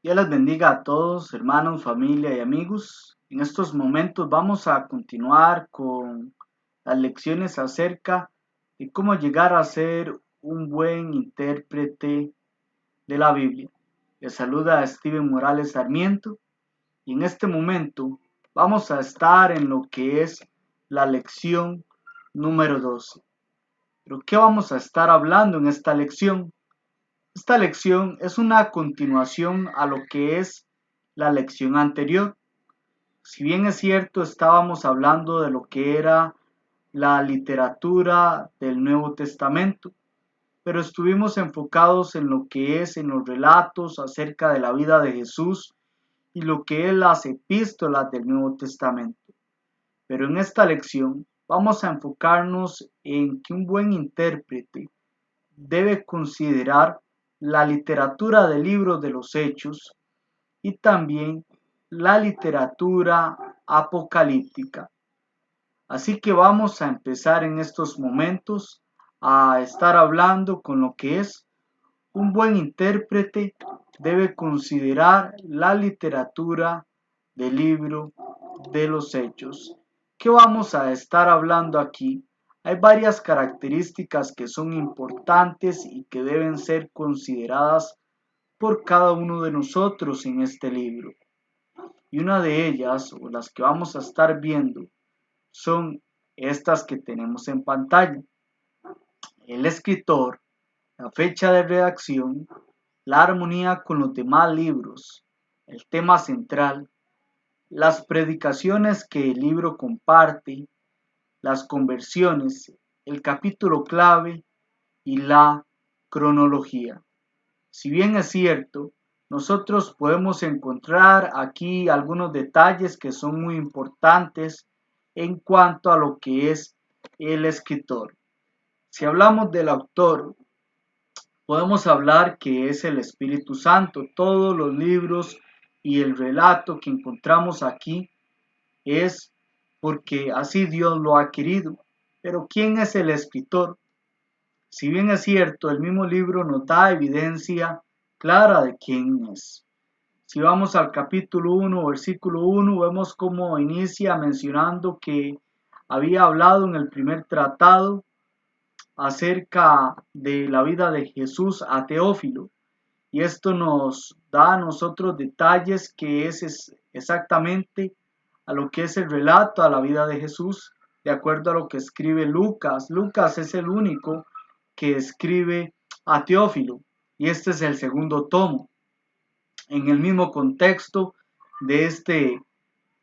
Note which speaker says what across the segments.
Speaker 1: Dios les bendiga a todos, hermanos, familia y amigos. En estos momentos vamos a continuar con las lecciones acerca de cómo llegar a ser un buen intérprete de la Biblia. Les saluda Steven Morales Sarmiento y en este momento vamos a estar en lo que es la lección número 12. ¿Pero qué vamos a estar hablando en esta lección? Esta lección es una continuación a lo que es la lección anterior. Si bien es cierto, estábamos hablando de lo que era la literatura del Nuevo Testamento, pero estuvimos enfocados en lo que es en los relatos acerca de la vida de Jesús y lo que es las epístolas del Nuevo Testamento. Pero en esta lección vamos a enfocarnos en que un buen intérprete debe considerar la literatura de libros de los Hechos y también la literatura apocalíptica. Así que vamos a empezar en estos momentos a estar hablando con lo que es un buen intérprete debe considerar la literatura del libro de los Hechos. ¿Qué vamos a estar hablando aquí? Hay varias características que son importantes y que deben ser consideradas por cada uno de nosotros en este libro. Y una de ellas, o las que vamos a estar viendo, son estas que tenemos en pantalla. El escritor, la fecha de redacción, la armonía con los demás libros, el tema central, las predicaciones que el libro comparte, las conversiones, el capítulo clave y la cronología. Si bien es cierto, nosotros podemos encontrar aquí algunos detalles que son muy importantes en cuanto a lo que es el escritor. Si hablamos del autor, podemos hablar que es el Espíritu Santo. Todos los libros y el relato que encontramos aquí es porque así Dios lo ha querido. Pero ¿quién es el escritor? Si bien es cierto, el mismo libro nos da evidencia clara de quién es. Si vamos al capítulo 1, versículo 1, vemos cómo inicia mencionando que había hablado en el primer tratado acerca de la vida de Jesús a Teófilo. Y esto nos da a nosotros detalles que es exactamente a lo que es el relato a la vida de Jesús, de acuerdo a lo que escribe Lucas. Lucas es el único que escribe a Teófilo y este es el segundo tomo. En el mismo contexto de este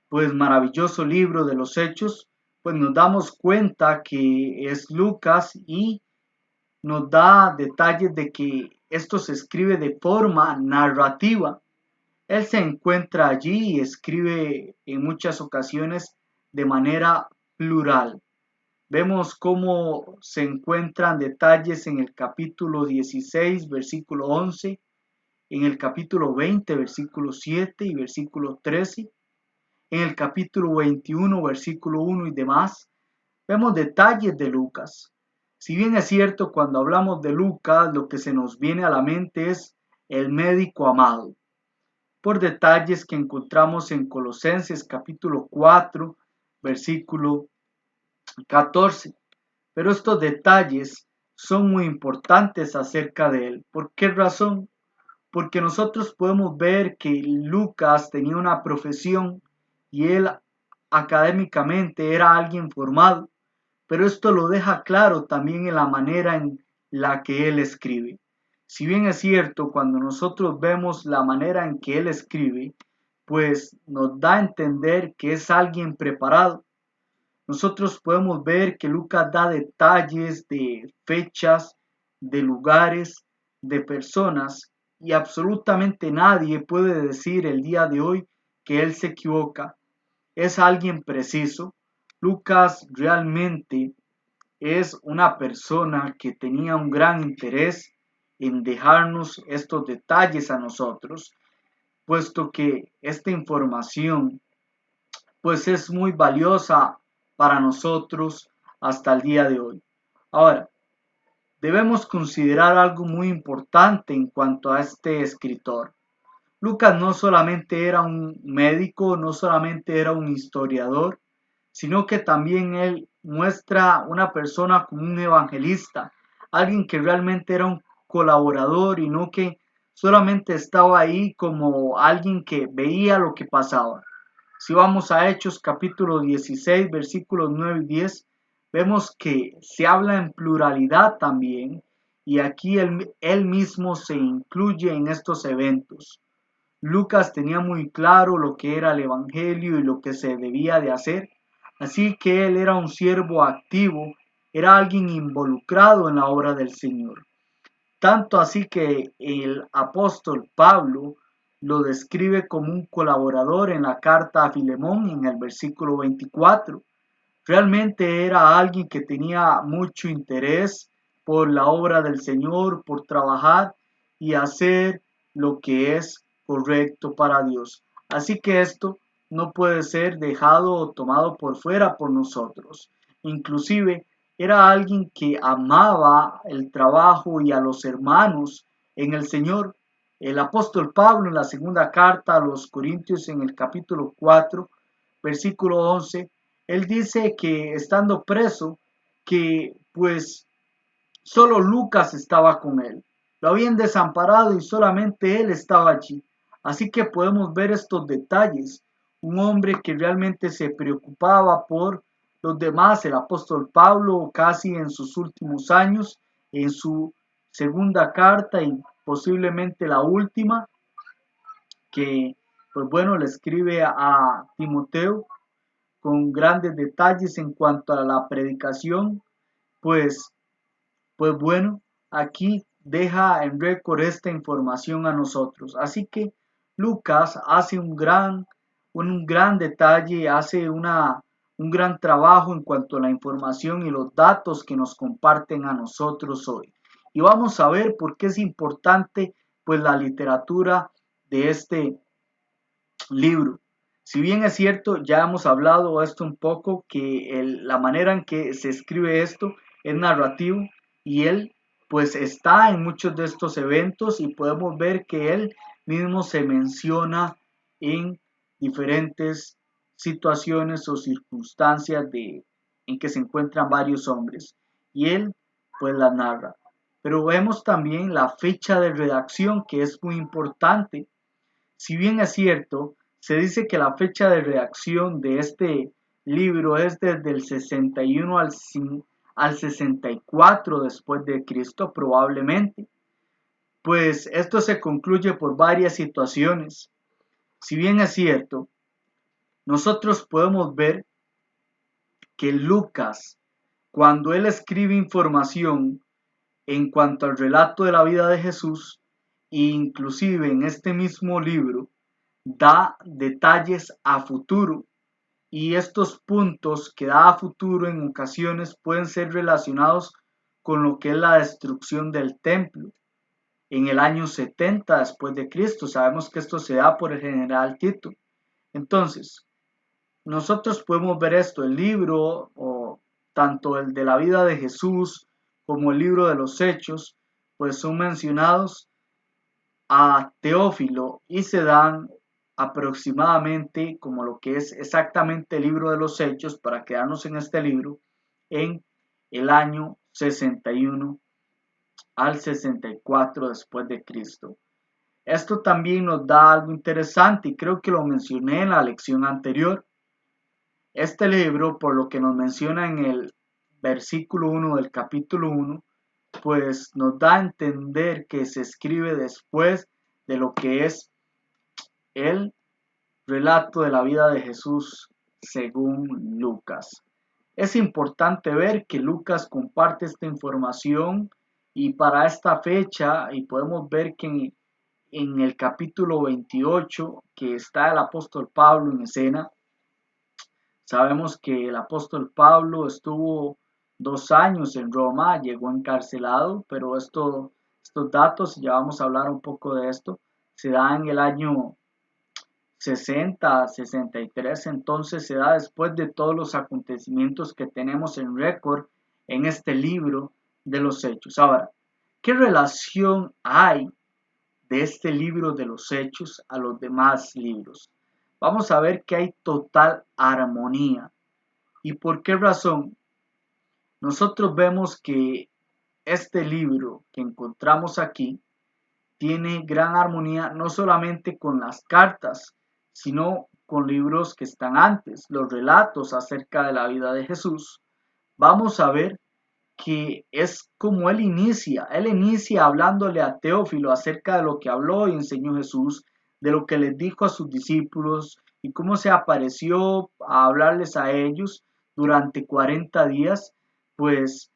Speaker 1: pues maravilloso libro de los Hechos, pues nos damos cuenta que es Lucas y nos da detalles de que esto se escribe de forma narrativa. Él se encuentra allí y escribe en muchas ocasiones de manera plural. Vemos cómo se encuentran detalles en el capítulo 16, versículo 11, en el capítulo 20, versículo 7 y versículo 13, en el capítulo 21, versículo 1 y demás. Vemos detalles de Lucas. Si bien es cierto, cuando hablamos de Lucas, lo que se nos viene a la mente es el médico amado, por detalles que encontramos en Colosenses capítulo 4, versículo 14. Pero estos detalles son muy importantes acerca de él. ¿Por qué razón? Porque nosotros podemos ver que Lucas tenía una profesión y él académicamente era alguien formado, pero esto lo deja claro también en la manera en la que él escribe. Si bien es cierto, cuando nosotros vemos la manera en que él escribe, pues nos da a entender que es alguien preparado. Nosotros podemos ver que Lucas da detalles de fechas, de lugares, de personas y absolutamente nadie puede decir el día de hoy que él se equivoca. Es alguien preciso. Lucas realmente es una persona que tenía un gran interés en dejarnos estos detalles a nosotros, puesto que esta información pues es muy valiosa para nosotros hasta el día de hoy. Ahora, debemos considerar algo muy importante en cuanto a este escritor. Lucas no solamente era un médico, no solamente era un historiador, sino que también él muestra una persona como un evangelista, alguien que realmente era un colaborador y no que solamente estaba ahí como alguien que veía lo que pasaba. Si vamos a Hechos capítulo 16, versículos 9 y 10, vemos que se habla en pluralidad también y aquí él mismo se incluye en estos eventos. Lucas tenía muy claro lo que era el Evangelio y lo que se debía de hacer, así que él era un siervo activo, era alguien involucrado en la obra del Señor. Tanto así que el apóstol Pablo lo describe como un colaborador en la carta a Filemón en el versículo 24. Realmente era alguien que tenía mucho interés por la obra del Señor, por trabajar y hacer lo que es correcto para Dios. Así que esto no puede ser dejado o tomado por fuera por nosotros. Inclusive era alguien que amaba el trabajo y a los hermanos en el Señor. El apóstol Pablo en la segunda carta a los Corintios en el capítulo 4, versículo 11, él dice que estando preso, que pues solo Lucas estaba con él. Lo habían desamparado y solamente él estaba allí. Así que podemos ver estos detalles. Un hombre que realmente se preocupaba por los demás, el apóstol Pablo, casi en sus últimos años, en su segunda carta y posiblemente la última, que pues bueno, le escribe a Timoteo con grandes detalles en cuanto a la predicación, pues, pues bueno, aquí deja en récord esta información a nosotros. Así que Lucas hace un gran detalle, hace un gran trabajo en cuanto a la información y los datos que nos comparten a nosotros hoy. Y vamos a ver por qué es importante pues la literatura de este libro. Si bien es cierto, ya hemos hablado esto un poco, que la manera en que se escribe esto es narrativo y él pues está en muchos de estos eventos y podemos ver que él mismo se menciona en diferentes situaciones o circunstancias en que se encuentran varios hombres y él pues la narra. Pero vemos también la fecha de redacción que es muy importante. Si bien es cierto, se dice que la fecha de redacción de este libro es desde el 61 al 64 después de Cristo, probablemente, pues esto se concluye por varias situaciones. Si bien es cierto, nosotros podemos ver que Lucas, cuando él escribe información en cuanto al relato de la vida de Jesús, e inclusive en este mismo libro, da detalles a futuro y estos puntos que da a futuro en ocasiones pueden ser relacionados con lo que es la destrucción del templo en el año 70 después de Cristo. Sabemos que esto se da por el general Tito. Entonces, nosotros podemos ver esto, el libro o tanto el de la vida de Jesús como el libro de los Hechos, pues son mencionados a Teófilo y se dan aproximadamente como lo que es exactamente el libro de los Hechos, para quedarnos en este libro, en el año 61 al 64 después de Cristo. Esto también nos da algo interesante y creo que lo mencioné en la lección anterior. Este libro, por lo que nos menciona en el versículo 1 del capítulo 1, pues nos da a entender que se escribe después de lo que es el relato de la vida de Jesús según Lucas. Es importante ver que Lucas comparte esta información y para esta fecha, y podemos ver que en el capítulo 28, que está el apóstol Pablo en escena, sabemos que el apóstol Pablo estuvo 2 años en Roma, llegó encarcelado, pero estos datos, ya vamos a hablar un poco de esto, se da en el año 60 a 63, entonces se da después de todos los acontecimientos que tenemos en récord en este libro de los Hechos. Ahora, ¿qué relación hay de este libro de los Hechos a los demás libros. Vamos a ver que hay total armonía. ¿Y por qué razón? Nosotros vemos que este libro que encontramos aquí tiene gran armonía no solamente con las cartas, sino con libros que están antes, los relatos acerca de la vida de Jesús. Vamos a ver que es como él inicia hablándole a Teófilo acerca de lo que habló y enseñó Jesús, de lo que les dijo a sus discípulos y cómo se apareció a hablarles a ellos durante 40 días, pues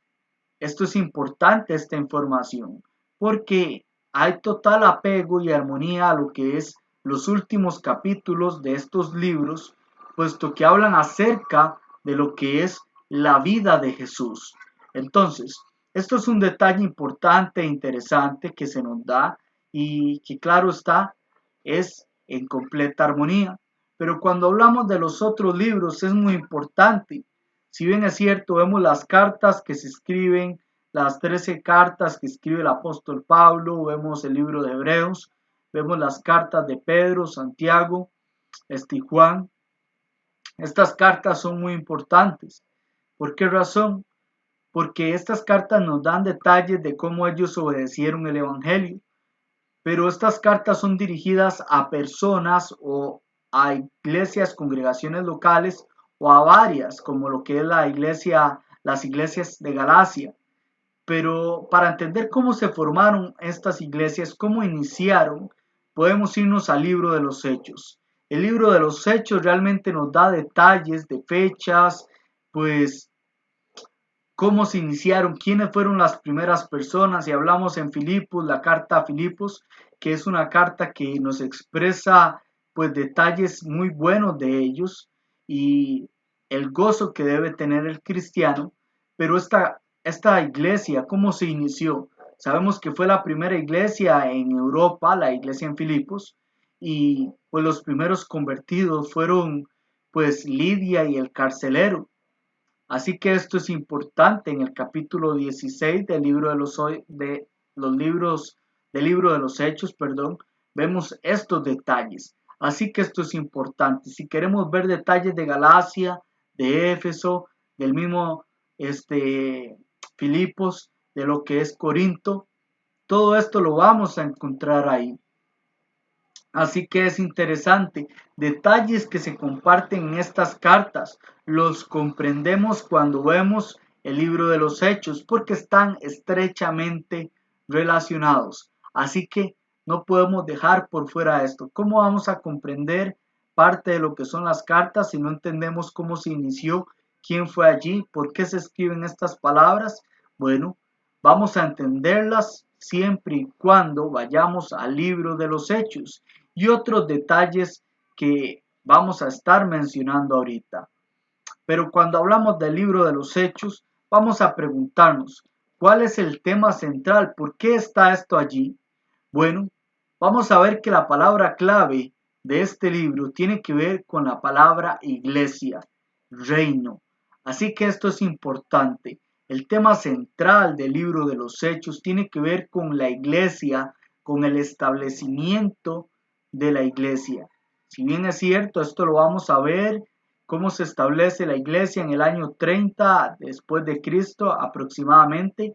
Speaker 1: esto es importante, esta información, porque hay total apego y armonía a lo que es los últimos capítulos de estos libros, puesto que hablan acerca de lo que es la vida de Jesús. Entonces, esto es un detalle importante e interesante que se nos da y que claro está, es en completa armonía. Pero cuando hablamos de los otros libros es muy importante. Si bien es cierto, vemos las cartas que se escriben, las 13 cartas que escribe el apóstol Pablo, vemos el libro de Hebreos, vemos las cartas de Pedro, Santiago, y Juan. Estas cartas son muy importantes. ¿Por qué razón? Porque estas cartas nos dan detalles de cómo ellos obedecieron el Evangelio. Pero estas cartas son dirigidas a personas o a iglesias, congregaciones locales o a varias, como lo que es la iglesia, las iglesias de Galacia. Pero para entender cómo se formaron estas iglesias, cómo iniciaron, podemos irnos al libro de los Hechos. El libro de los Hechos realmente nos da detalles de fechas, pues cómo se iniciaron, quiénes fueron las primeras personas. Y hablamos en Filipos, la carta a Filipos, que es una carta que nos expresa pues detalles muy buenos de ellos y el gozo que debe tener el cristiano. Pero esta iglesia, ¿cómo se inició? Sabemos que fue la primera iglesia en Europa, la iglesia en Filipos, y pues los primeros convertidos fueron pues Lidia y el carcelero. Así que esto es importante en el capítulo 16 del libro de los libros del libro de los Hechos, perdón, vemos estos detalles. Así que esto es importante. Si queremos ver detalles de Galacia, de Éfeso, del mismo Filipos, de lo que es Corinto, todo esto lo vamos a encontrar ahí. Así que es interesante, detalles que se comparten en estas cartas, los comprendemos cuando vemos el libro de los Hechos, porque están estrechamente relacionados. Así que no podemos dejar por fuera esto. ¿Cómo vamos a comprender parte de lo que son las cartas si no entendemos cómo se inició, quién fue allí, por qué se escriben estas palabras? Bueno, vamos a entenderlas siempre y cuando vayamos al libro de los Hechos y otros detalles que vamos a estar mencionando ahorita. Pero cuando hablamos del libro de los Hechos, vamos a preguntarnos, ¿cuál es el tema central? ¿Por qué está esto allí? Bueno, vamos a ver que la palabra clave de este libro tiene que ver con la palabra iglesia, reino. Así que esto es importante. El tema central del libro de los Hechos tiene que ver con la iglesia, con el establecimiento de la iglesia. Si bien es cierto, esto lo vamos a ver, cómo se establece la iglesia en el año 30 después de Cristo aproximadamente,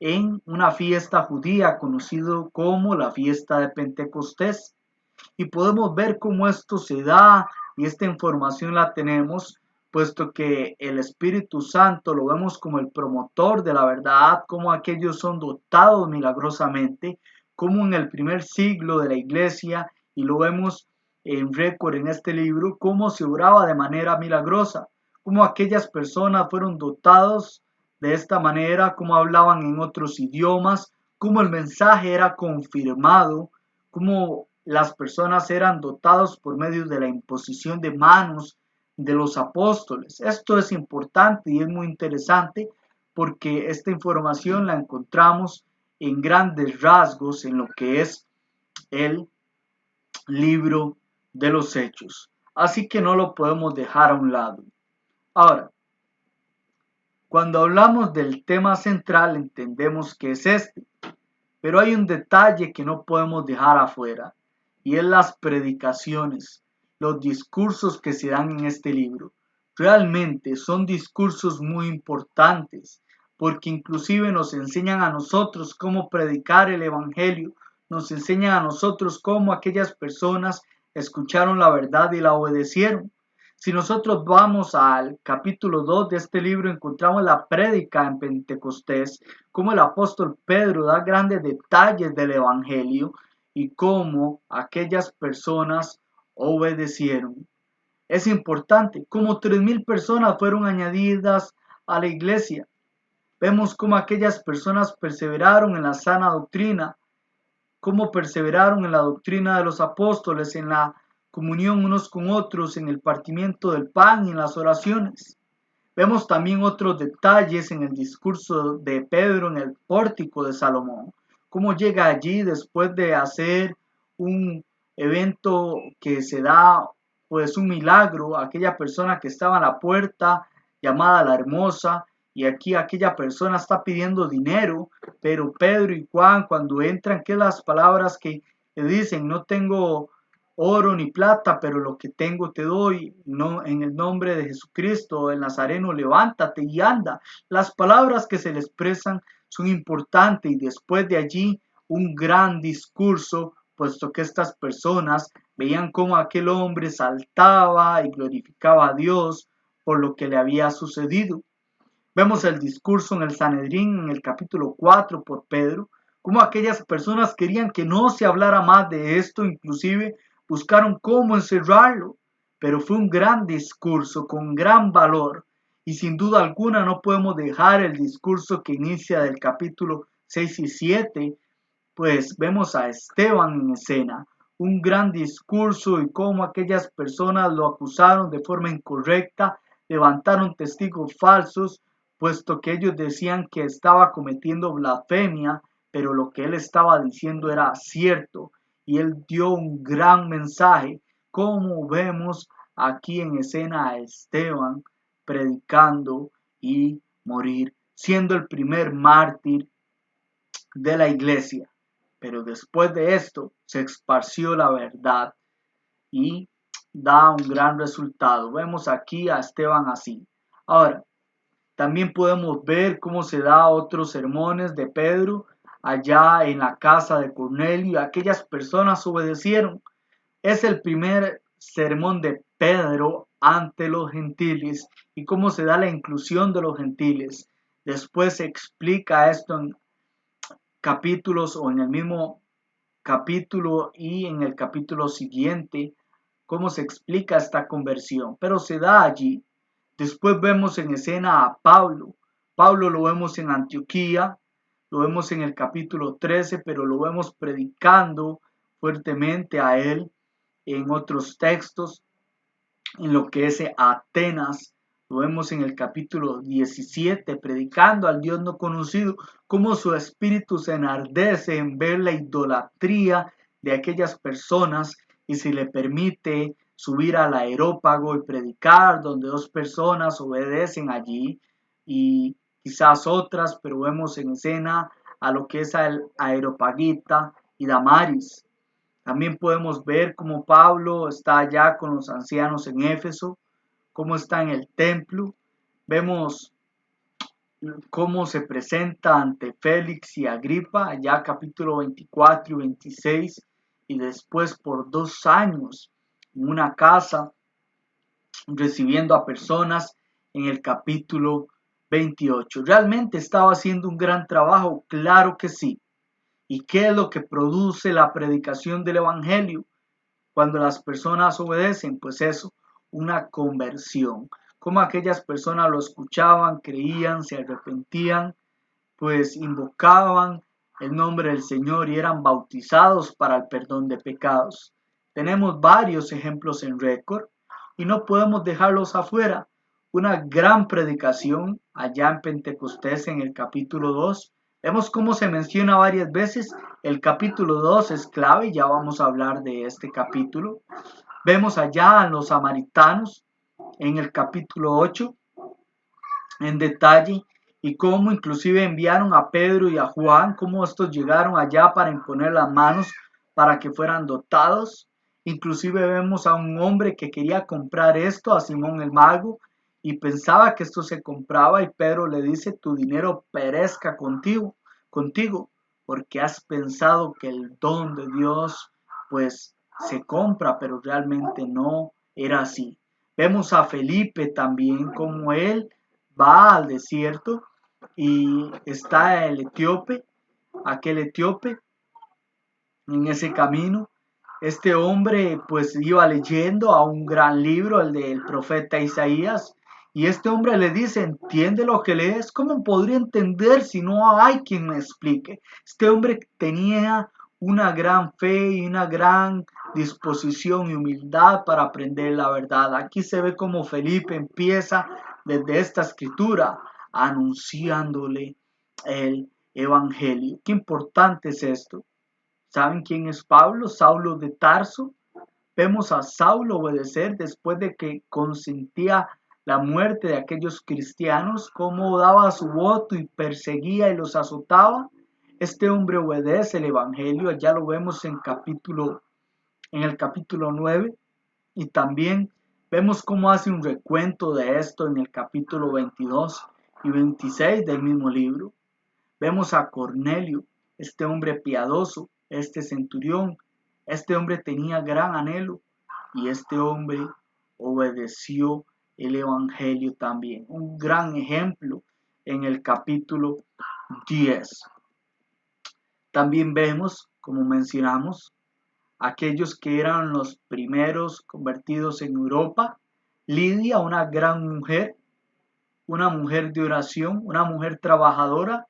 Speaker 1: en una fiesta judía conocido como la fiesta de Pentecostés. Y podemos ver cómo esto se da y esta información la tenemos, puesto que el Espíritu Santo lo vemos como el promotor de la verdad, como aquellos son dotados milagrosamente, como en el primer siglo de la iglesia, y lo vemos en récord en este libro, cómo se obraba de manera milagrosa, cómo aquellas personas fueron dotados de esta manera, cómo hablaban en otros idiomas, cómo el mensaje era confirmado, cómo las personas eran dotados por medio de la imposición de manos de los apóstoles. Esto es importante y es muy interesante porque esta información la encontramos en grandes rasgos en lo que es el libro de los Hechos. Así que no lo podemos dejar a un lado. Ahora, cuando hablamos del tema central entendemos que es este. Pero hay un detalle que no podemos dejar afuera, y es las predicaciones, los discursos que se dan en este libro. Realmente son discursos muy importantes, porque inclusive nos enseñan a nosotros cómo predicar el Evangelio, nos enseñan a nosotros cómo aquellas personas escucharon la verdad y la obedecieron. Si nosotros vamos al capítulo 2 de este libro, encontramos la prédica en Pentecostés, cómo el apóstol Pedro da grandes detalles del Evangelio y cómo aquellas personas obedecieron. Es importante, como 3,000 personas fueron añadidas a la iglesia. Vemos cómo aquellas personas perseveraron en la sana doctrina, cómo perseveraron en la doctrina de los apóstoles, en la comunión unos con otros, en el partimiento del pan y en las oraciones. Vemos también otros detalles en el discurso de Pedro en el pórtico de Salomón, cómo llega allí después de hacer un evento que se da, pues un milagro, aquella persona que estaba a la puerta llamada la hermosa, y aquí aquella persona está pidiendo dinero, pero Pedro y Juan cuando entran, ¿qué las palabras que le dicen? No tengo oro ni plata, pero lo que tengo te doy, no, en el nombre de Jesucristo, el Nazareno, levántate y anda. Las palabras que se le expresan son importantes y después de allí un gran discurso, puesto que estas personas veían cómo aquel hombre saltaba y glorificaba a Dios por lo que le había sucedido. Vemos el discurso en el Sanedrín en el capítulo 4 por Pedro, cómo aquellas personas querían que no se hablara más de esto, inclusive buscaron cómo encerrarlo, pero fue un gran discurso con gran valor y sin duda alguna no podemos dejar el discurso que inicia del capítulo 6 y 7, pues vemos a Esteban en escena, un gran discurso y cómo aquellas personas lo acusaron de forma incorrecta, levantaron testigos falsos, puesto que ellos decían que estaba cometiendo blasfemia, pero lo que él estaba diciendo era cierto, y él dio un gran mensaje, como vemos aquí en escena a Esteban predicando y morir, siendo el primer mártir de la iglesia. Pero después de esto se esparció la verdad y da un gran resultado. Vemos aquí a Esteban así. Ahora, también podemos ver cómo se da otros sermones de Pedro allá en la casa de Cornelio. Aquellas personas obedecieron. Es el primer sermón de Pedro ante los gentiles y cómo se da la inclusión de los gentiles. Después se explica esto en capítulos o en el mismo capítulo y en el capítulo siguiente cómo se explica esta conversión, pero se da allí. Después vemos en escena a Pablo. Pablo lo vemos en Antioquía, lo vemos en el capítulo 13, pero lo vemos predicando fuertemente a él en otros textos, en lo que es Atenas. Lo vemos en el capítulo 17, predicando al Dios no conocido, cómo su espíritu se enardece en ver la idolatría de aquellas personas y si le permite subir al aerópago y predicar donde dos personas obedecen allí y quizás otras, pero vemos en escena a lo que es el Areopagita y Damaris. También podemos ver cómo Pablo está allá con los ancianos en Éfeso, cómo está en el templo. Vemos cómo se presenta ante Félix y Agripa, allá capítulo 24 y 26, y después por 2 años en una casa recibiendo a personas en el capítulo 28. ¿Realmente estaba haciendo un gran trabajo? Claro que sí. ¿Y qué es lo que produce la predicación del Evangelio? Cuando las personas obedecen, pues eso, una conversión. Como aquellas personas lo escuchaban, creían, se arrepentían, pues invocaban el nombre del Señor y eran bautizados para el perdón de pecados. Tenemos varios ejemplos en récord y no podemos dejarlos afuera. Una gran predicación allá en Pentecostés en el capítulo 2. Vemos cómo se menciona varias veces. El capítulo 2 es clave, ya vamos a hablar de este capítulo. Vemos allá a los samaritanos en el capítulo 8 en detalle y cómo inclusive enviaron a Pedro y a Juan, cómo estos llegaron allá para imponer las manos para que fueran dotados. Inclusive vemos a un hombre que quería comprar esto, a Simón el mago, y pensaba que esto se compraba, y Pedro le dice: tu dinero perezca contigo, porque has pensado que el don de Dios pues se compra, pero realmente no era así. Vemos a Felipe también, como él va al desierto y está aquel etíope en ese camino. Este hombre pues iba leyendo a un gran libro, el del profeta Isaías, y este hombre le dice: ¿entiende lo que lees? ¿Cómo podría entender si no hay quien me explique? Este hombre tenía una gran fe y una gran disposición y humildad para aprender la verdad. Aquí se ve como Felipe empieza desde esta escritura anunciándole el evangelio. Qué importante es esto. ¿Saben quién es Pablo? Saulo de Tarso. Vemos a Saulo obedecer después de que consentía la muerte de aquellos cristianos, cómo daba su voto y perseguía y los azotaba. Este hombre obedece el evangelio, ya lo vemos en el capítulo 9, y también vemos cómo hace un recuento de esto en el capítulo 22 y 26 del mismo libro. Vemos a Cornelio, este hombre piadoso, este centurión. Este hombre tenía gran anhelo y este hombre obedeció el evangelio también. Un gran ejemplo en el capítulo 10. También vemos, como mencionamos, aquellos que eran los primeros convertidos en Europa. Lidia, una mujer de oración, una mujer trabajadora.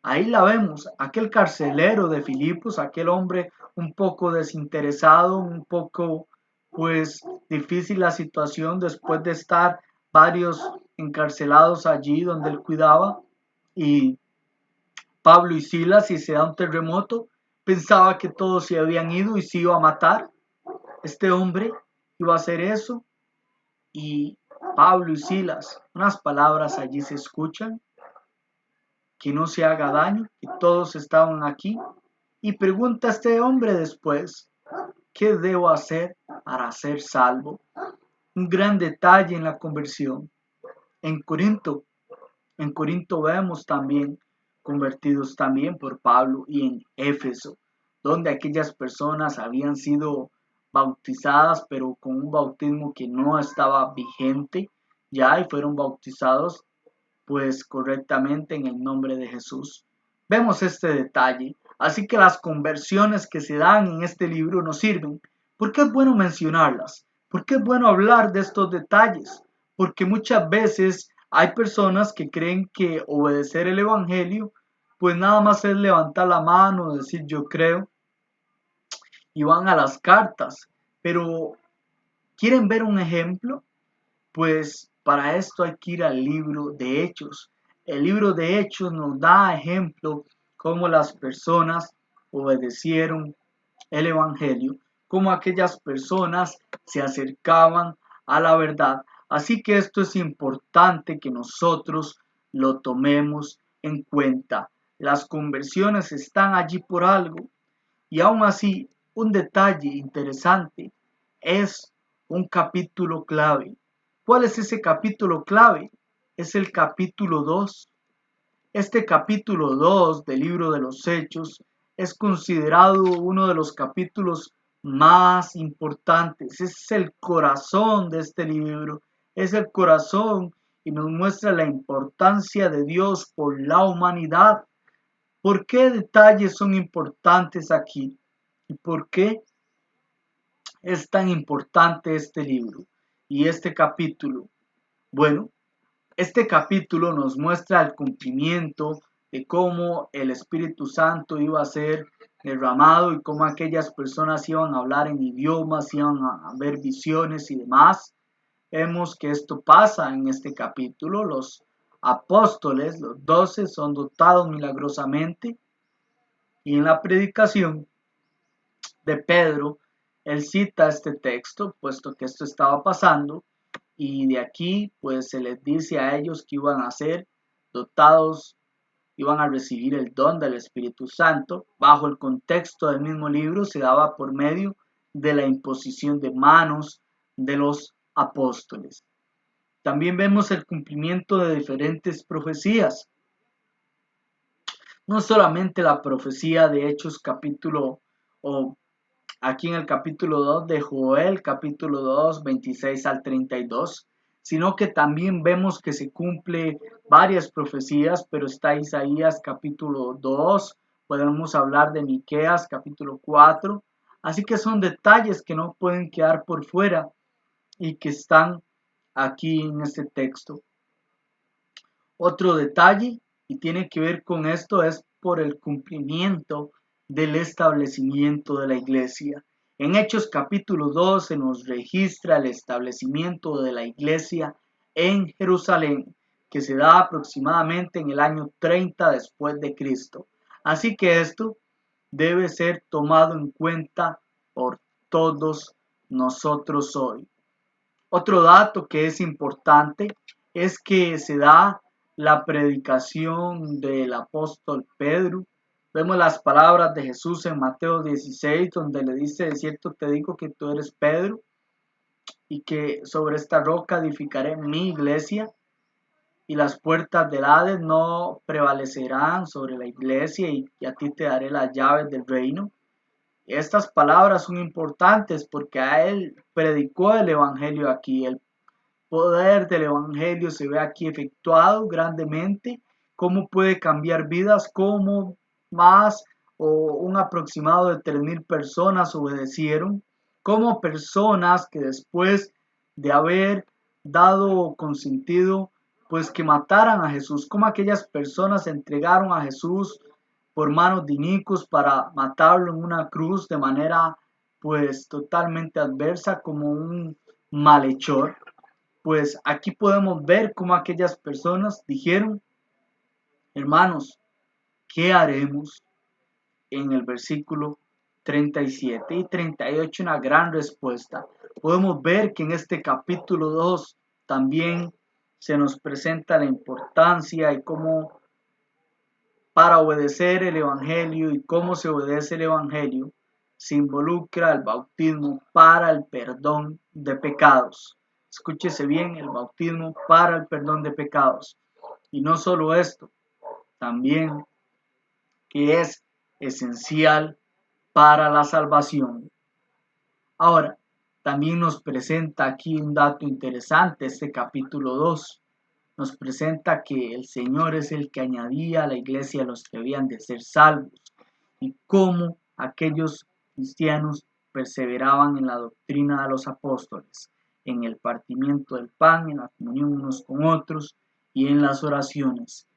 Speaker 1: Ahí la vemos, aquel carcelero de Filipos, aquel hombre un poco desinteresado, un poco pues difícil la situación después de estar varios encarcelados allí donde él cuidaba, y Pablo y Silas, si se da un terremoto, pensaba que todos se habían ido y se iba a matar. Este hombre iba a hacer eso, y Pablo y Silas, unas palabras allí se escuchan: que no se haga daño, que todos estaban aquí. Y pregunta a este hombre después: ¿qué debo hacer para ser salvo? Un gran detalle en la conversión. En Corinto, en Corinto vemos también convertidos también por Pablo, y en Éfeso, donde aquellas personas habían sido bautizadas, pero con un bautismo que no estaba vigente ya, y fueron bautizados pues correctamente en el nombre de Jesús. Vemos este detalle, así que las conversiones que se dan en este libro nos sirven. ¿Por qué es bueno mencionarlas? ¿Por qué es bueno hablar de estos detalles? Porque muchas veces hay personas que creen que obedecer el evangelio pues nada más es levantar la mano, decir yo creo, y van a las cartas. Pero ¿quieren ver un ejemplo? Pues para esto hay que ir al libro de Hechos. El libro de Hechos nos da ejemplo cómo las personas obedecieron el evangelio, cómo aquellas personas se acercaban a la verdad. Así que esto es importante que nosotros lo tomemos en cuenta. Las conversiones están allí por algo, y aún así, un detalle interesante es un capítulo clave. ¿Cuál es ese capítulo clave? Es el capítulo 2. Este capítulo 2 del libro de los Hechos es considerado uno de los capítulos más importantes. Es el corazón de este libro. Es el corazón, y nos muestra la importancia de Dios por la humanidad. ¿Por qué detalles son importantes aquí? ¿Y por qué es tan importante este libro y este capítulo? Bueno, este capítulo nos muestra el cumplimiento de cómo el Espíritu Santo iba a ser derramado y cómo aquellas personas iban a hablar en idiomas, iban a ver visiones y demás. Vemos que esto pasa en este capítulo. Los apóstoles, los 12, son dotados milagrosamente, y en la predicación de Pedro, él cita este texto, puesto que esto estaba pasando, y de aquí pues se les dice a ellos que iban a ser dotados iban a recibir el don del Espíritu Santo. Bajo el contexto del mismo libro se daba por medio de la imposición de manos de los apóstoles. También vemos el cumplimiento de diferentes profecías. No solamente la profecía de Hechos capítulo o aquí en el capítulo 2 de Joel, capítulo 2, 26 al 32, sino que también vemos que se cumple varias profecías, pero está Isaías capítulo 2, podemos hablar de Miqueas capítulo 4, así que son detalles que no pueden quedar por fuera y que están aquí en este texto. Otro detalle, y tiene que ver con esto, es por el cumplimiento del establecimiento de la iglesia. En Hechos capítulo 2 se nos registra el establecimiento de la iglesia en Jerusalén, que se da aproximadamente en el año 30 después de Cristo. Así que esto debe ser tomado en cuenta por todos nosotros hoy. Otro dato que es importante es que se da la predicación del apóstol Pedro. Vemos las palabras de Jesús en Mateo 16, donde le dice: de cierto te digo que tú eres Pedro, y que sobre esta roca edificaré mi iglesia, y las puertas del Hades no prevalecerán sobre la iglesia, y a ti te daré las llaves del reino. Estas palabras son importantes porque a él predicó el evangelio aquí. El poder del evangelio se ve aquí efectuado grandemente. Cómo puede cambiar vidas, cómo más o un aproximado de 3,000 personas obedecieron, como personas que después de haber dado consentido pues que mataran a Jesús, como aquellas personas se entregaron a Jesús por manos de inicuos para matarlo en una cruz de manera pues totalmente adversa, como un malhechor. Pues aquí podemos ver cómo aquellas personas dijeron: hermanos, ¿qué haremos? En el versículo 37 y 38 una gran respuesta. Podemos ver que en este capítulo 2 también se nos presenta la importancia y cómo para obedecer el evangelio y cómo se obedece el evangelio se involucra el bautismo para el perdón de pecados. Escúchese bien, el bautismo para el perdón de pecados. Y no solo esto, también que es esencial para la salvación. Ahora, también nos presenta aquí un dato interesante, este capítulo 2. Nos presenta que el Señor es el que añadía a la iglesia a los que habían de ser salvos, y cómo aquellos cristianos perseveraban en la doctrina de los apóstoles, en el partimiento del pan, en la comunión unos con otros y en las oraciones.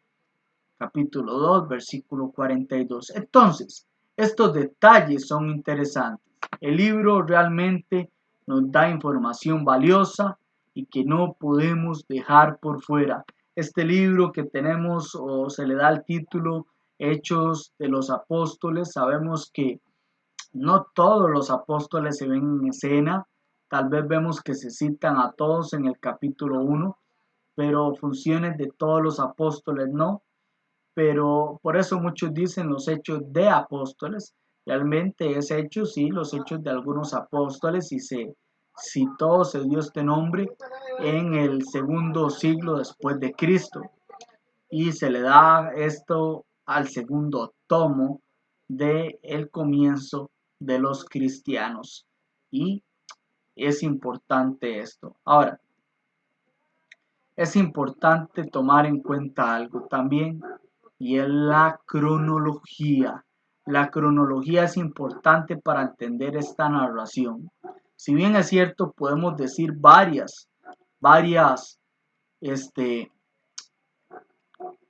Speaker 1: Capítulo 2, versículo 42. Entonces, estos detalles son interesantes. El libro realmente nos da información valiosa y que no podemos dejar por fuera. Este libro que tenemos o se le da el título Hechos de los Apóstoles, sabemos que no todos los apóstoles se ven en escena, tal vez vemos que se citan a todos en el capítulo 1, pero funciones de todos los apóstoles no, pero por eso muchos dicen los hechos de apóstoles. Realmente es hechos, sí, los hechos de algunos apóstoles, y se citó, se dio este nombre en el segundo siglo después de Cristo, y se le da esto al segundo tomo de el comienzo de los cristianos, y es importante esto. Ahora, es importante tomar en cuenta algo también, y es la cronología. La cronología es importante para entender esta narración. Si bien es cierto, podemos decir varias este,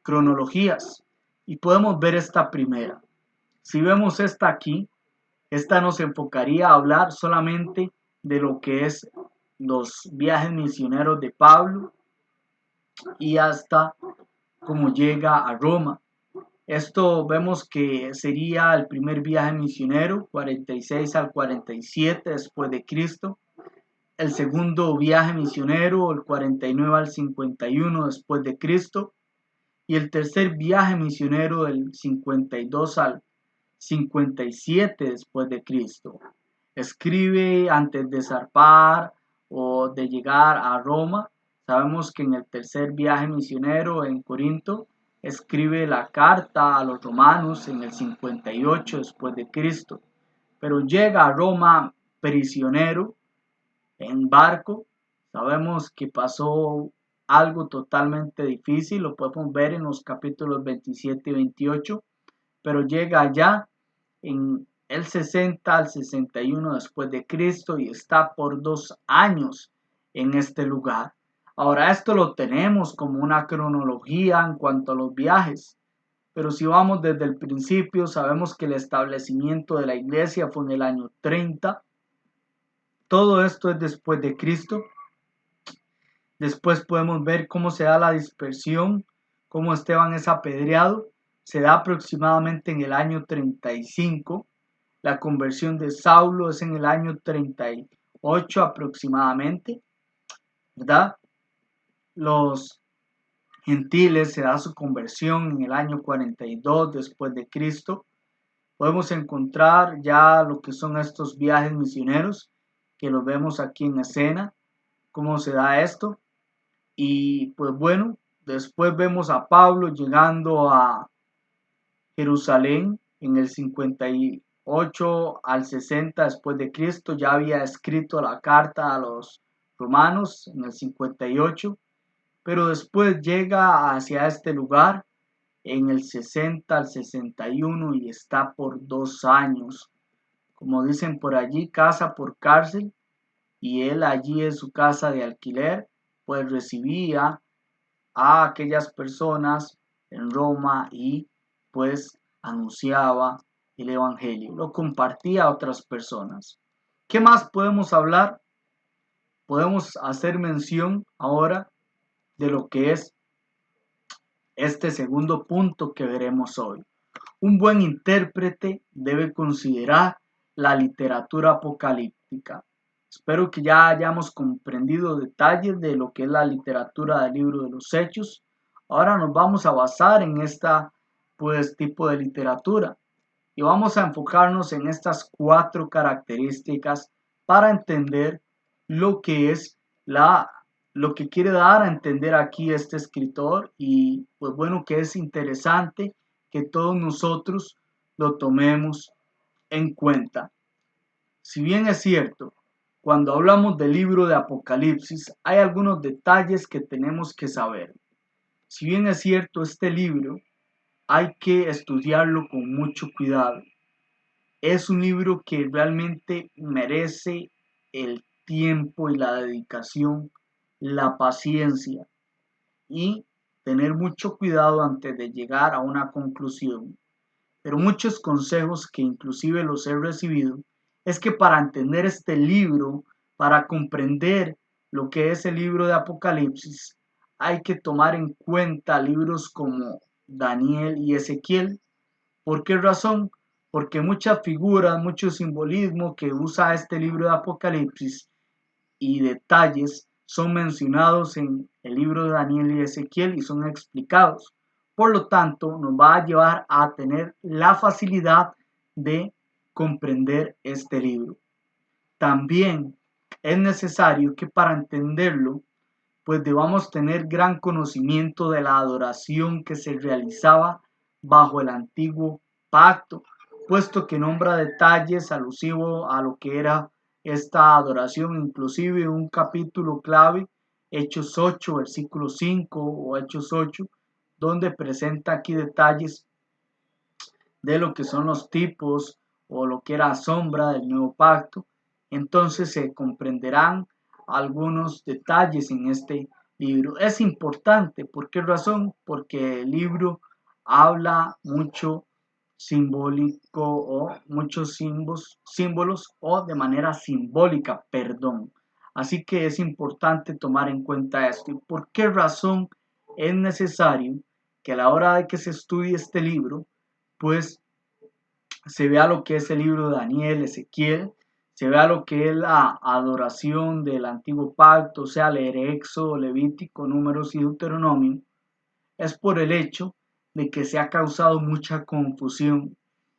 Speaker 1: cronologías, y podemos ver esta primera. Si vemos esta aquí, esta nos enfocaría a hablar solamente de lo que es los viajes misioneros de Pablo y hasta cómo llega a Roma. Esto vemos que sería el primer viaje misionero, 46 al 47 después de Cristo. El segundo viaje misionero, el 49 al 51 después de Cristo. y el tercer viaje misionero del 52 al 57 después de Cristo. Escribe antes de zarpar o de llegar a Roma. Sabemos que en el tercer viaje misionero en Corinto escribe la carta a los romanos en el 58 después de Cristo, pero llega a Roma prisionero en barco. Sabemos que pasó algo totalmente difícil, lo podemos ver en los capítulos 27 y 28, pero llega allá en el 60 al 61 después de Cristo y está por 2 años en este lugar. Ahora esto lo tenemos como una cronología en cuanto a los viajes, pero si vamos desde el principio, sabemos que el establecimiento de la iglesia fue en el año 30. Todo esto es después de Cristo. Después podemos ver cómo se da la dispersión, cómo Esteban es apedreado. Se da aproximadamente en el año 35. La conversión de Saulo es en el año 38 aproximadamente, ¿verdad? Los gentiles se da su conversión en el año 42 después de Cristo. Podemos encontrar ya lo que son estos viajes misioneros, que los vemos aquí en escena, cómo se da esto. Y pues bueno, después vemos a Pablo llegando a Jerusalén en el 58 al 60 después de Cristo. Ya había escrito la carta a los romanos en el 58, pero después llega hacia este lugar en el 60 al 61 y está por 2 años. Como dicen por allí, casa por cárcel, y él allí en su casa de alquiler, pues recibía a aquellas personas en Roma y pues anunciaba el evangelio, lo compartía a otras personas. ¿Qué más podemos hablar? Podemos hacer mención ahora de lo que es este segundo punto que veremos hoy. Un buen intérprete debe considerar la literatura apocalíptica. Espero que ya hayamos comprendido detalles de lo que es la literatura del libro de los Hechos. Ahora nos vamos a basar en esta tipo de literatura y vamos a enfocarnos en estas 4 características para entender lo que es lo que quiere dar a entender aquí este escritor, y pues bueno, que es interesante que todos nosotros lo tomemos en cuenta. Si bien es cierto, cuando hablamos del libro de Apocalipsis, hay algunos detalles que tenemos que saber. Si bien es cierto, este libro hay que estudiarlo con mucho cuidado. Es un libro que realmente merece el tiempo y la dedicación, la paciencia y tener mucho cuidado antes de llegar a una conclusión. Pero muchos consejos que inclusive los he recibido es que para entender este libro, para comprender lo que es el libro de Apocalipsis, hay que tomar en cuenta libros como Daniel y Ezequiel. ¿Por qué razón? Porque muchas figuras, mucho simbolismo que usa este libro de Apocalipsis y detalles son mencionados en el libro de Daniel y Ezequiel y son explicados. Por lo tanto, nos va a llevar a tener la facilidad de comprender este libro. También es necesario que para entenderlo, pues debamos tener gran conocimiento de la adoración que se realizaba bajo el antiguo pacto, puesto que nombra detalles alusivos a lo que era esta adoración, inclusive un capítulo clave, Hechos 8, versículo 5 o Hechos 8, donde presenta aquí detalles de lo que son los tipos o lo que era sombra del nuevo pacto. Entonces se comprenderán algunos detalles en este libro. Es importante, ¿por qué razón? Porque el libro habla mucho simbólico o muchos símbolos o de manera simbólica, perdón. Así que es importante tomar en cuenta esto. ¿Y por qué razón es necesario que a la hora de que se estudie este libro, pues se vea lo que es el libro de Daniel, Ezequiel, se vea lo que es la adoración del antiguo pacto, o sea, leer Éxodo, Levítico, Números y Deuteronomio, es por el hecho de que se ha causado mucha confusión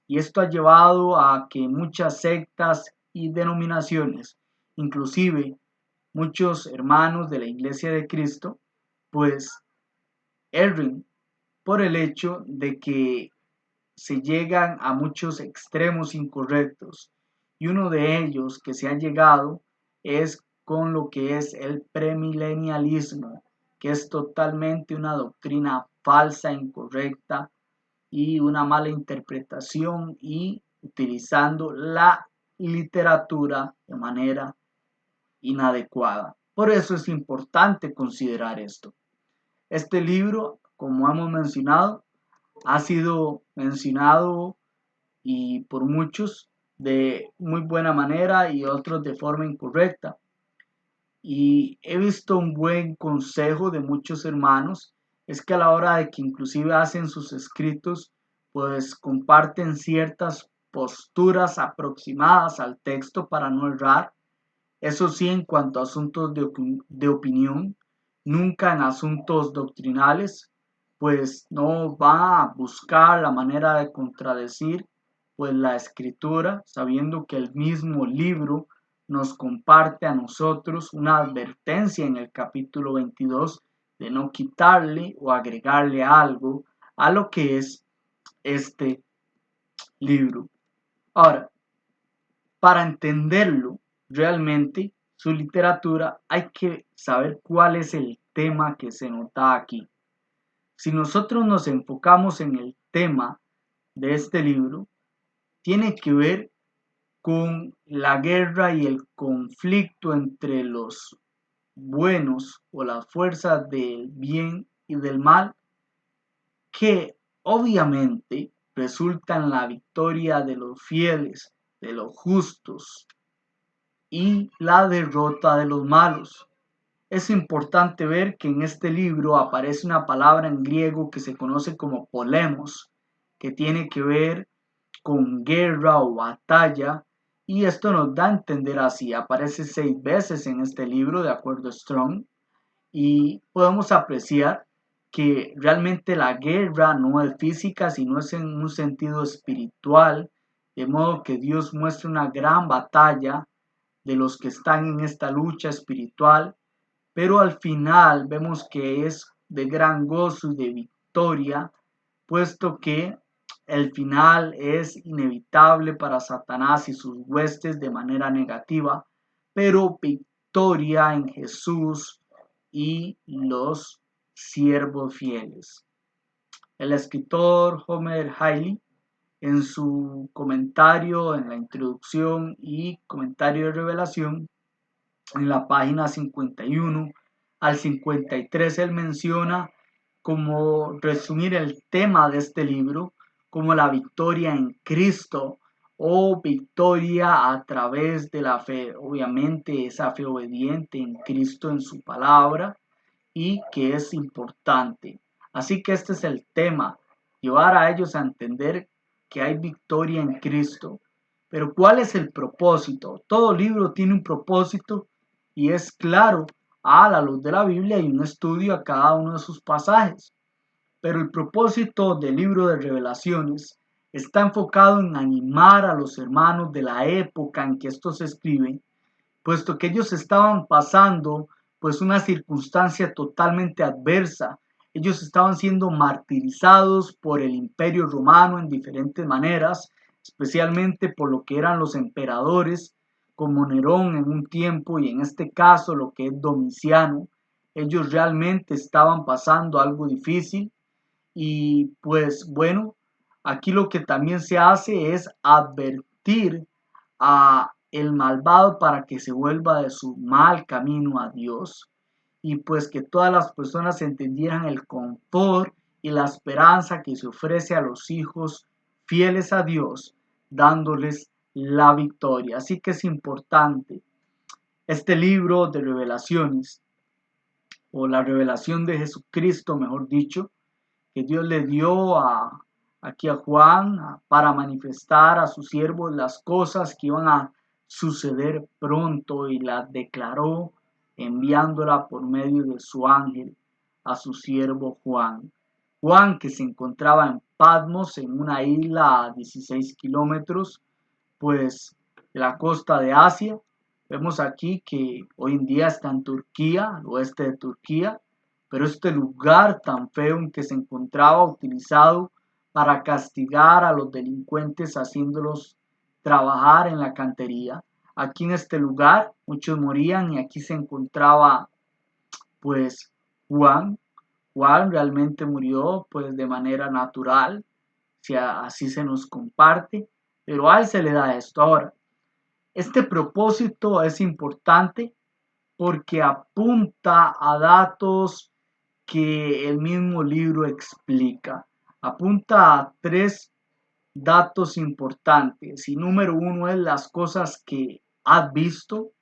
Speaker 1: y esto ha llevado a que muchas sectas y denominaciones, inclusive muchos hermanos de la Iglesia de Cristo, pues erren por el hecho de que se llegan a muchos extremos incorrectos y uno de ellos que se ha llegado es con lo que es el premilenialismo, que es totalmente una doctrina falsa, incorrecta y una mala interpretación y utilizando la literatura de manera inadecuada. Por eso es importante considerar esto. Este libro, como hemos mencionado, ha sido mencionado y por muchos de muy buena manera y otros de forma incorrecta. Y he visto un buen consejo de muchos hermanos, es que a la hora de que inclusive hacen sus escritos, pues comparten ciertas posturas aproximadas al texto para no errar. Eso sí, en cuanto a asuntos de opinión, nunca en asuntos doctrinales, pues no va a buscar la manera de contradecir pues la escritura, sabiendo que el mismo libro nos comparte a nosotros una advertencia en el capítulo 22 de no quitarle o agregarle algo a lo que es este libro. Ahora, para entenderlo realmente, su literatura, hay que saber cuál es el tema que se nota aquí. Si nosotros nos enfocamos en el tema de este libro, tiene que ver con la guerra y el conflicto entre los buenos o las fuerzas del bien y del mal, que obviamente resulta en la victoria de los fieles, de los justos, y la derrota de los malos. Es importante ver que en este libro aparece una palabra en griego que se conoce como polemos, que tiene que ver con guerra o batalla, y esto nos da a entender así. Aparece 6 veces en este libro, de acuerdo a Strong, y podemos apreciar que realmente la guerra no es física, sino es en un sentido espiritual, de modo que Dios muestra una gran batalla de los que están en esta lucha espiritual, pero al final vemos que es de gran gozo y de victoria, puesto que el final es inevitable para Satanás y sus huestes de manera negativa, pero victoria en Jesús y los siervos fieles. El escritor Homer Hailey, en su comentario en la introducción y comentario de revelación, en la página 51 al 53, él menciona como resumir el tema de este libro como la victoria en Cristo o victoria a través de la fe, obviamente esa fe obediente en Cristo, en su palabra, y que es importante. Así que este es el tema, llevar a ellos a entender que hay victoria en Cristo. Pero ¿cuál es el propósito? Todo libro tiene un propósito y es claro a la luz de la Biblia y un estudio a cada uno de sus pasajes. Pero el propósito del libro de Revelaciones está enfocado en animar a los hermanos de la época en que esto se escribe, puesto que ellos estaban pasando pues una circunstancia totalmente adversa. Ellos estaban siendo martirizados por el Imperio Romano en diferentes maneras, especialmente por lo que eran los emperadores, como Nerón en un tiempo y en este caso lo que es Domiciano. Ellos realmente estaban pasando algo difícil y pues bueno, aquí lo que también se hace es advertir a el malvado para que se vuelva de su mal camino a Dios y pues que todas las personas entendieran el confort y la esperanza que se ofrece a los hijos fieles a Dios, dándoles la victoria. Así que es importante este libro de revelaciones, o la revelación de Jesucristo, mejor dicho, que Dios le dio aquí a Juan para manifestar a sus siervos las cosas que iban a suceder pronto y las declaró enviándola por medio de su ángel a su siervo Juan. Juan, que se encontraba en Patmos, en una isla a 16 kilómetros, pues, de la costa de Asia. Vemos aquí que hoy en día está en Turquía, al oeste de Turquía, pero este lugar tan feo en que se encontraba utilizado para castigar a los delincuentes haciéndolos trabajar en la cantería. Aquí en este lugar muchos morían y aquí se encontraba pues Juan. Juan realmente murió pues de manera natural, si así se nos comparte, pero a él se le da esto. Ahora, este propósito es importante porque apunta a datos que el mismo libro explica. Apunta a tres datos importantes y número uno es las cosas que has visto,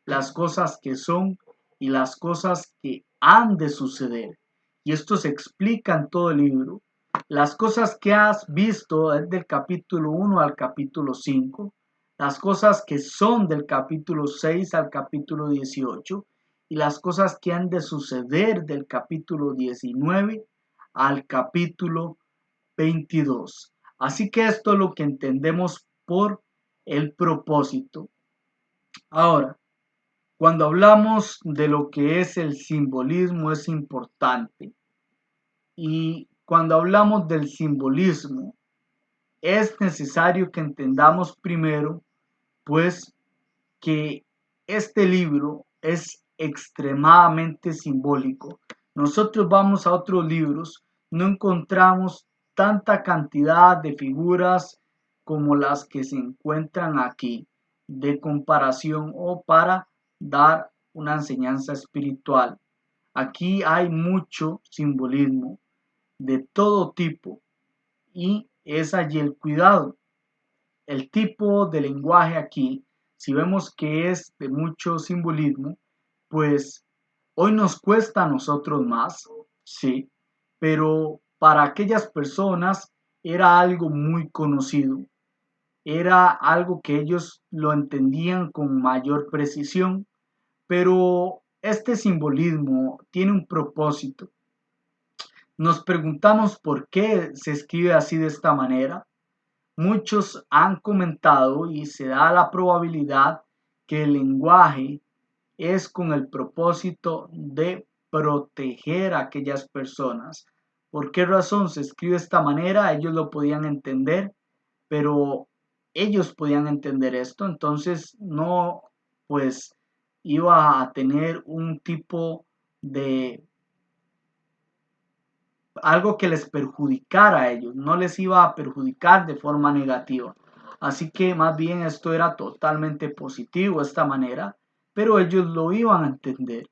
Speaker 1: las cosas que son y las cosas que han de suceder. Y esto se explica en todo el libro. Las cosas que has visto es del capítulo 1 al capítulo 5, las cosas que son del capítulo 6 al capítulo 18 y las cosas que han de suceder del capítulo 19 al capítulo 22. Así que esto es lo que entendemos por el propósito. Ahora, cuando hablamos de lo que es el simbolismo es importante. Y cuando hablamos del simbolismo es necesario que entendamos primero, pues, que este libro es extremadamente simbólico. Nosotros vamos a otros libros, no encontramos tanta cantidad de figuras como las que se encuentran aquí de comparación o para dar una enseñanza espiritual. Aquí hay mucho simbolismo de todo tipo y es allí el cuidado. El tipo de lenguaje aquí, si vemos que es de mucho simbolismo, pues hoy nos cuesta a nosotros más, sí, pero para aquellas personas era algo muy conocido, era algo que ellos lo entendían con mayor precisión, pero este simbolismo tiene un propósito. Nos preguntamos por qué se escribe así de esta manera. Muchos han comentado y se da la probabilidad que el lenguaje es con el propósito de proteger a aquellas personas. ¿Por qué razón se escribe de esta manera? Ellos lo podían entender, pero ellos podían entender esto, entonces no, pues iba a tener un tipo de algo que les perjudicara a ellos, no les iba a perjudicar de forma negativa. Así que más bien esto era totalmente positivo de esta manera, pero ellos lo iban a entender.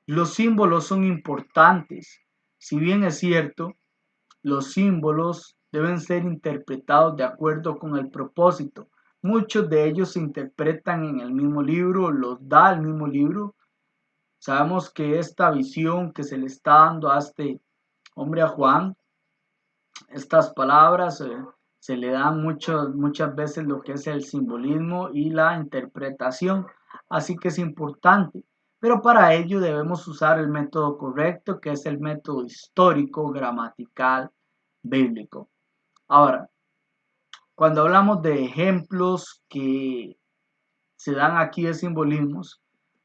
Speaker 1: Los símbolos son importantes. Si bien es cierto, los símbolos deben ser interpretados de acuerdo con el propósito. Muchos de ellos se interpretan en el mismo libro, los da el mismo libro. Sabemos que esta visión que se le está dando a este hombre, a Juan, estas palabras se le dan muchas veces lo que es el simbolismo y la interpretación, así que es importante. Pero para ello debemos usar el método correcto, que es el método histórico, gramatical, bíblico. Ahora, cuando hablamos de ejemplos que se dan aquí de simbolismos,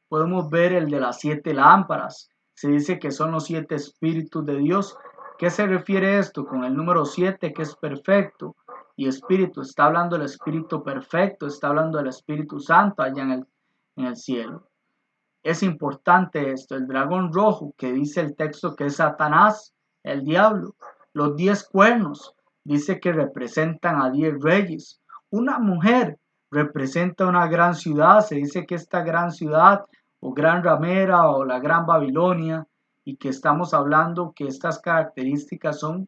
Speaker 1: podemos ver el de las 7 lámparas. Se dice que son los 7 espíritus de Dios. ¿Qué se refiere esto? Con el número 7 que es perfecto y espíritu. Está hablando del espíritu perfecto, está hablando del Espíritu Santo allá en el cielo. Es importante esto. El dragón rojo que dice el texto que es Satanás, el diablo. Los 10 cuernos dice que representan a 10 reyes. Una mujer representa una gran ciudad. Se dice que esta gran ciudad o gran ramera o la gran Babilonia y que estamos hablando que estas características son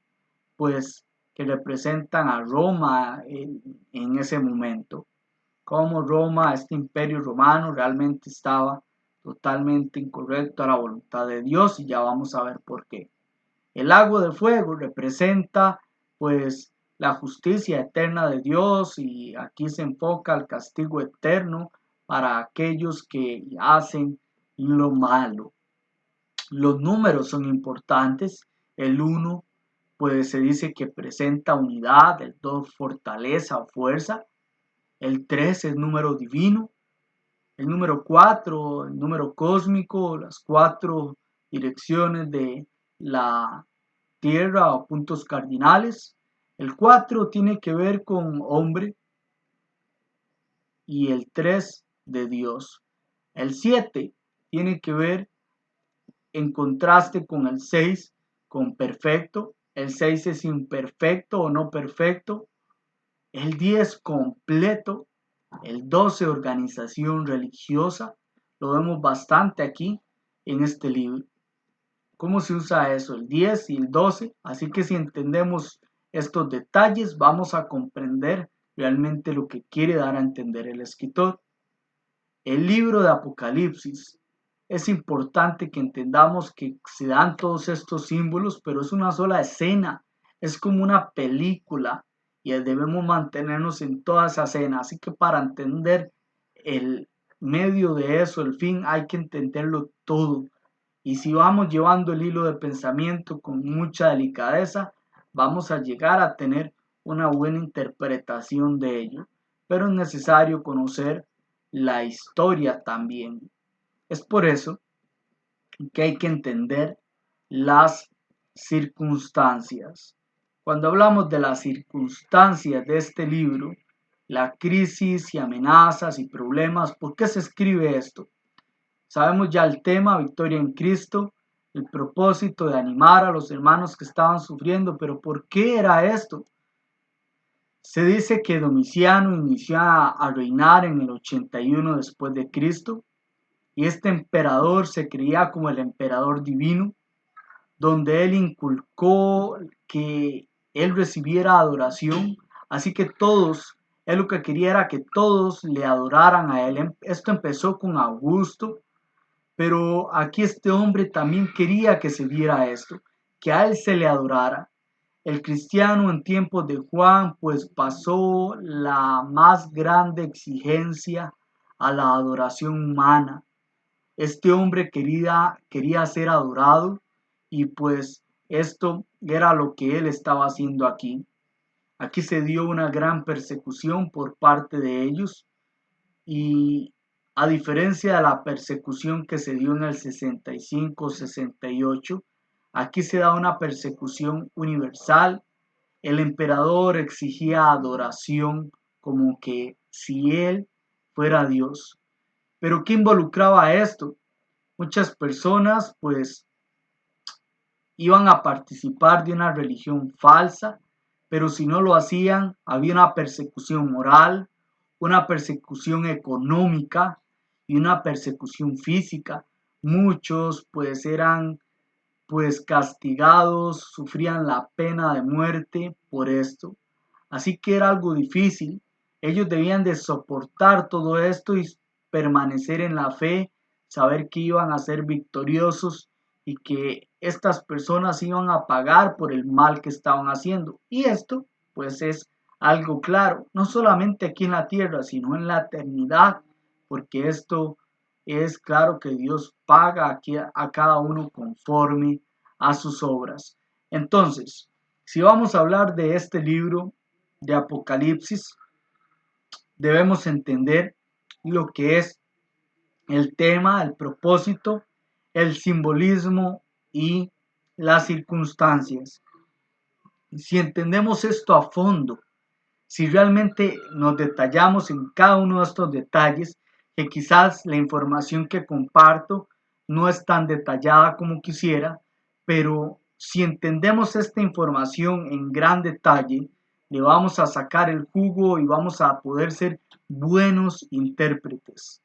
Speaker 1: pues que representan a Roma en ese momento. Como Roma, este imperio romano realmente estaba totalmente incorrecto a la voluntad de Dios y ya vamos a ver por qué. El lago de fuego representa pues la justicia eterna de Dios y aquí se enfoca el castigo eterno para aquellos que hacen lo malo. Los números son importantes. El 1 pues se dice que presenta unidad, el 2 fortaleza o fuerza, el 3 es número divino, el número 4 el número cósmico, las 4 direcciones de la Tierra o puntos cardinales. El 4 tiene que ver con hombre y el 3 de Dios. El 7 tiene que ver en contraste con el 6, con perfecto. El 6 es imperfecto o no perfecto. El 10 completo. El 12 organización religiosa. Lo vemos bastante aquí en este libro. ¿Cómo se usa eso? El 10 y el 12. Así que si entendemos estos detalles, vamos a comprender realmente lo que quiere dar a entender el escritor. El libro de Apocalipsis. Es importante que entendamos que se dan todos estos símbolos, pero es una sola escena. Es como una película y debemos mantenernos en toda esa escena. Así que para entender el medio de eso, el fin, hay que entenderlo todo. Y si vamos llevando el hilo de pensamiento con mucha delicadeza, vamos a llegar a tener una buena interpretación de ello. Pero es necesario conocer la historia también. Es por eso que hay que entender las circunstancias. Cuando hablamos de las circunstancias de este libro, la crisis y amenazas y problemas, ¿por qué se escribe esto? Sabemos ya el tema, victoria en Cristo, el propósito de animar a los hermanos que estaban sufriendo, pero ¿por qué era esto? Se dice que Domiciano inició a reinar en el 81 después de Cristo y este emperador se creía como el emperador divino, donde él inculcó que él recibiera adoración, así que todos, él lo que quería era que todos le adoraran a él. Esto empezó con Augusto, pero aquí este hombre también quería que se viera esto, que a él se le adorara. El cristiano en tiempos de Juan pues pasó la más grande exigencia a la adoración humana. Este hombre quería ser adorado y pues esto era lo que él estaba haciendo aquí. Aquí se dio una gran persecución por parte de ellos y a diferencia de la persecución que se dio en el 65-68, aquí se da una persecución universal. El emperador exigía adoración como que si él fuera Dios. Pero ¿qué involucraba esto? Muchas personas pues iban a participar de una religión falsa, pero si no lo hacían, había una persecución moral, una persecución económica y una persecución física. Muchos pues eran pues castigados, sufrían la pena de muerte por esto. Así que era algo difícil. Ellos debían de soportar todo esto y permanecer en la fe, saber que iban a ser victoriosos y que estas personas iban a pagar por el mal que estaban haciendo. Y esto pues es algo claro, no solamente aquí en la tierra, sino en la eternidad, porque esto es claro que Dios paga aquí a cada uno conforme a sus obras. Entonces, si vamos a hablar de este libro de Apocalipsis, debemos entender lo que es el tema, el propósito, el simbolismo y las circunstancias. Si entendemos esto a fondo, si realmente nos detallamos en cada uno de estos detalles, que quizás la información que comparto no es tan detallada como quisiera, pero si entendemos esta información en gran detalle, le vamos a sacar el jugo y vamos a poder ser buenos intérpretes.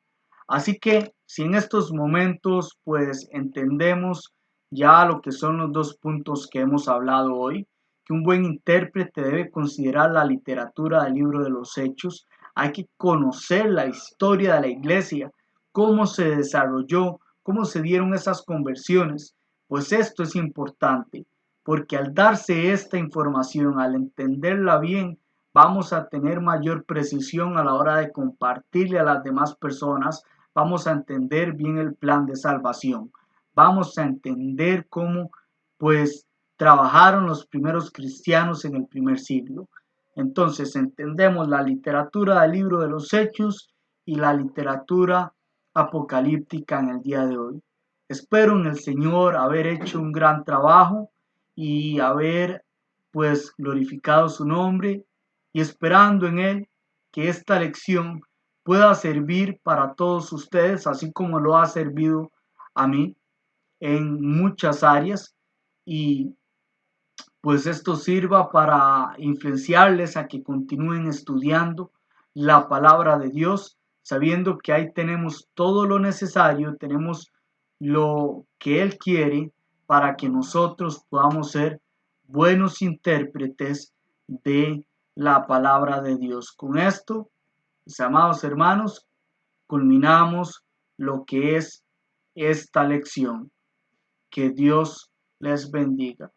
Speaker 1: Así que si en estos momentos pues entendemos ya lo que son los dos puntos que hemos hablado hoy, que un buen intérprete debe considerar la literatura del libro de los Hechos, hay que conocer la historia de la iglesia, cómo se desarrolló, cómo se dieron esas conversiones, pues esto es importante, porque al darse esta información, al entenderla bien, vamos a tener mayor precisión a la hora de compartirle a las demás personas, vamos a entender bien el plan de salvación, vamos a entender cómo pues trabajaron los primeros cristianos en el primer siglo. Entonces entendemos la literatura del libro de los Hechos y la literatura apocalíptica en el día de hoy. Espero en el Señor haber hecho un gran trabajo y haber pues glorificado su nombre, y esperando en Él que esta lección pueda servir para todos ustedes, así como lo ha servido a mí en muchas áreas, y pues esto sirva para influenciarles a que continúen estudiando la palabra de Dios, sabiendo que ahí tenemos todo lo necesario, tenemos lo que Él quiere para que nosotros podamos ser buenos intérpretes de la palabra de Dios. Con esto, mis amados hermanos, culminamos lo que es esta lección. Que Dios les bendiga.